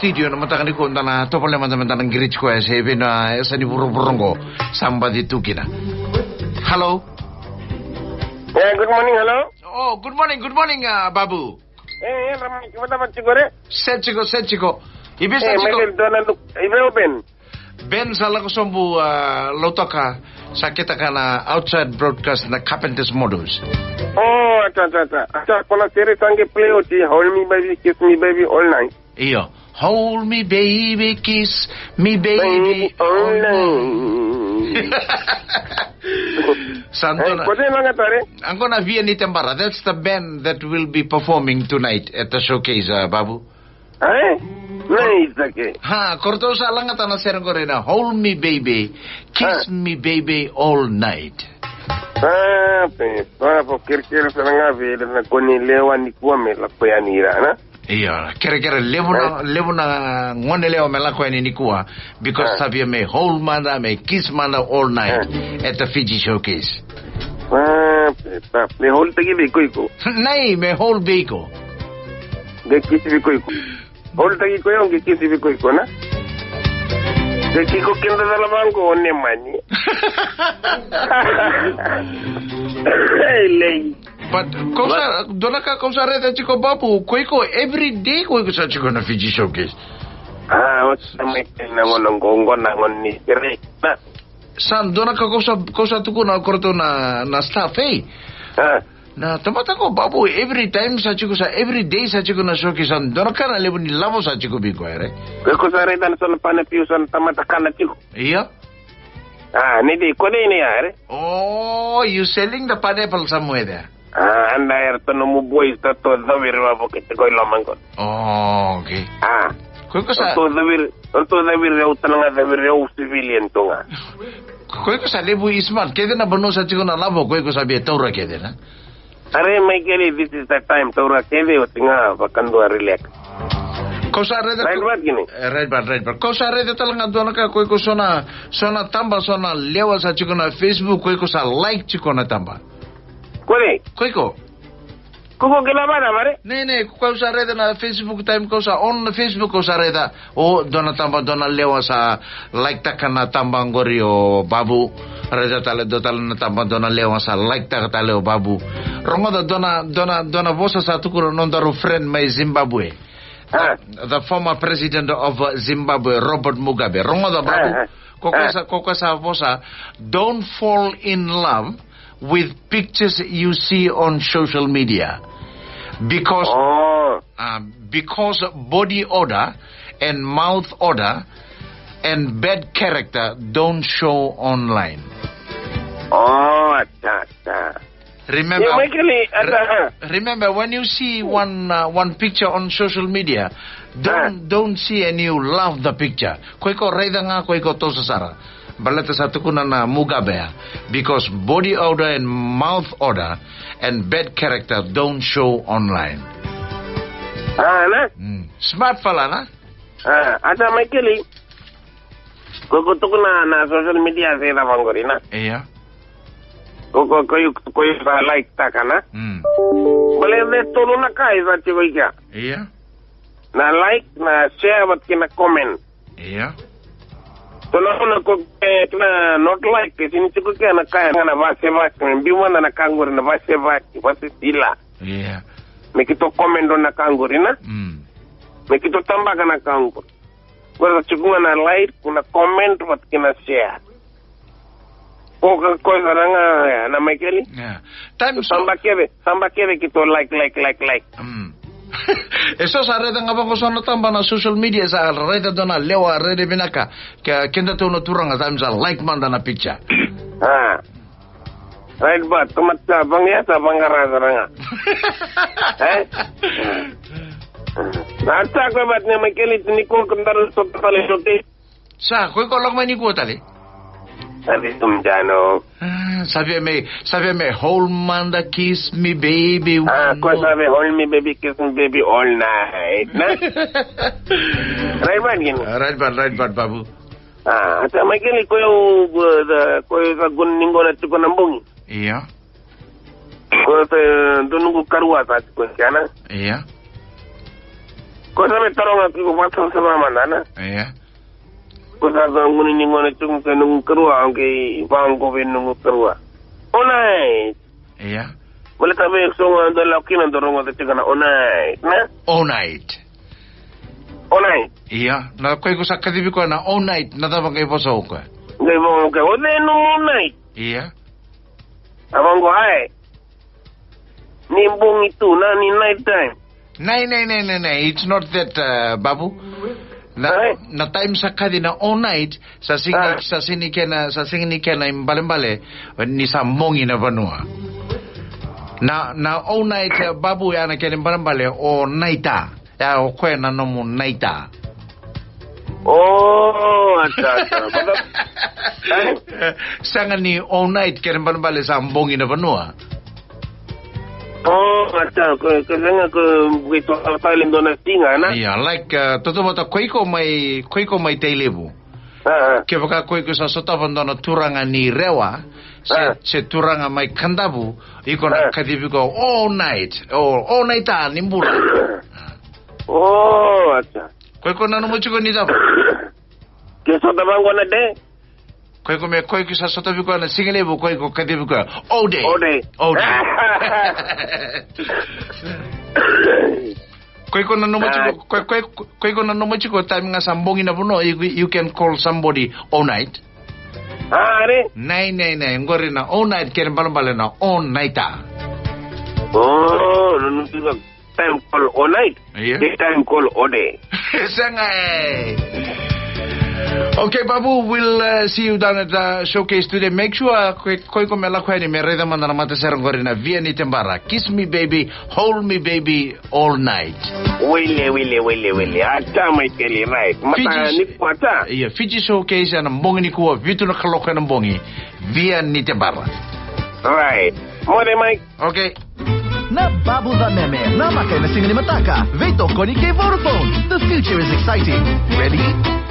studio na matakan ko na to pala man ng girich ko sabi na sa ni burong ko samba dito kina. Hello. Yeah, good morning, hello. Oh, good morning, Babu. Ramai kita baca gore. Setchiko. Ibe setchiko. Ibe open. Ben sala ko sombu lotoka sa kita kana outside broadcast na Carpenters Modus. Oh, acha. Acha kola series sange play hoti. Hold me baby, kiss me baby all night. Iyo. Hold me baby, kiss me baby all night. Santona. Angko na via ni Tembara. That's the band that will be performing tonight at the showcase, Babu. Nice, okay. Korto sa lang at na serang ko rin na hold me baby, kiss me baby all night. Po kira-kira sa nga vile na kunilewa ni kuwa me lakoyanira, na? Iya, kira-kira levo na ngonelewa me lakoyan ni kuwa because sabi me hold manda, me kiss manda all night at the Fiji showcase. Me hold tagi biko. Nay, me hold biko. De kiss biko. Hold tagi ko yung kiss biko na? De kiko kinda sa labang ko onne mani. Hey, lay. But donaka kausa reda chiko Babu, ko every day ko sa chiko na Fiji showcase. What's the make na ngon gongon na ngon ni kire na. San donaka kausa tuko na korto na staff na tamata ko Babu every time sa chiko sa every day sa chiko na showcase san donaka na lebu ni lavo sa chiko biko ere. Ko sa reda na son panapiu son tamata kana chiko. Iya. Nidi ko ni are. Oh, you selling the pineapple somewhere there? Anda air tono mu boys to zawir wa bokit ko lamang ko. Oh, okay. Ko sa to zawir ya utanga zawir ya civilian to nga. Ko sa lebu isman kede na bono sa chiko na labo ko sabi taura kede na. Are may keli this is the time taura kede utinga bakando relax. Ko sa reda right bad. Ko sa reda talanga doon ka ko sona tamba sona lewa sa chiko na Facebook ko sa like chiko na tamba. Koiko. Kuko kilabana mare? Ne, ko sa reda na Facebook time ko sa on Facebook ko sa reda. O dona tamba dona lewa sa like takana tambang gorio Babu. Reda tale na tamba dona lewa sa like takatale o Babu. Rongoda dona vosa sa tukuro nondaru friend my Zimbabwe. The former president of Zimbabwe, Robert Mugabe. Rongoda Babu. Koko sa vosa, don't fall in love with pictures you see on social media because body odor and mouth odor and bad character don't show online. Remember when you see one picture on social media, don't see and you love the picture. Koiko reda nga koiko to sara. Balata sa tukunan na Mugabe because body odor and mouth odor and bad character don't show online. Smart fella na? Ata may kili. Kukutuk na social media sa Ravangori na. Iya. Kuyo sa like ta ka na. Bale de tolo na ka isa chikoy ka. Iya. Na like na share bat kina comment. Iya. Tolo na ko na not like sini chikoy ka na kaya na base biwa na nakangor na base sila. Iya. Mekito comment do nakangori na. Mekito tamba ka nakangor. Kwa chukua na like kuna comment bat kina share. Ko saranga na Michael. Yeah. Time samba kebe kito like. Eso sa reda nga ba ko sa natamba na social media sa reda dona lewa reda binaka kenda to no turanga time sa like manda na picture. Right ba tumat sa bangya sa bangara saranga. Nata ko bat na Michael ni ko kandaro sa tale sote. Sa ko lang man ni ko tali. Sabi tumjano. Sabi me hold manda kiss me baby. Ko sabi hold me baby kiss me baby all night. Na? Right bad Babu. Ata Michael ko yung sa guningo na tuko nambong. Iya. Ko sa dunungu karwa sa ko kana. Iya. Ko sabe tarong aku patang sama mana na. Iya. Ko sa nguni ni ngone chung ke nung kerua ke bangko benung kerua. Onai. Iya. Boleh tabe songa do lakin dorong ate tigana onai. Na? All night. Onai. Iya. Na koe ko sa kadibiko na all night na tabang kay poso ko. Ngai mo ke ode nung onai. Iya. Abang ko hai. Nimbung itu na ni night time. Nay. It's not that, Babu. Na time sa kadi na all night sa sini kena imbale ni sa mongi na banua. Na all night Babu ya na kena imbale o naita. Ya o kwe na nomu naita. Oh, acha. Sanga ni all night kena imbale sa mongi na banua. Oh, acha, kaya ko begitu Thailand dona tinga na. Yeah, like toto bata koiko mai teilebu. Ke baka koiko sa sota bandona turanga ni rewa. Se turanga mai kandabu iko na kadibiko all night. All night nimbula. Oh, acha. Koiko na no muchiko ni dapo. Ke sota bango na de. Koiko sa sota biko na singelebu koiko kadibiko all day. Koiko na nomo chiko time nga sambongi na puno you can call somebody all night. Are? Nay ngori na all night keren balambale na all nighta. Oh, no time call all night. Yeah. Day time call all day. Sangay. Okay, Babu, we'll see you down at the showcase today. Make sure koiko mela kweni me reda mandana mata serangori na via ni tembara. Kiss me baby, hold me baby all night. Wile. Acha mai keli right. Mata ni kwata. Yeah, Fiji showcase na mbongi ni kuwa vitu na kaloka na mbongi via ni tembara. Right. More Mike. Okay. Na Babu the Meme, na makai na singa ni mataka. Veto koni kay Vodafone. The future is exciting. Ready?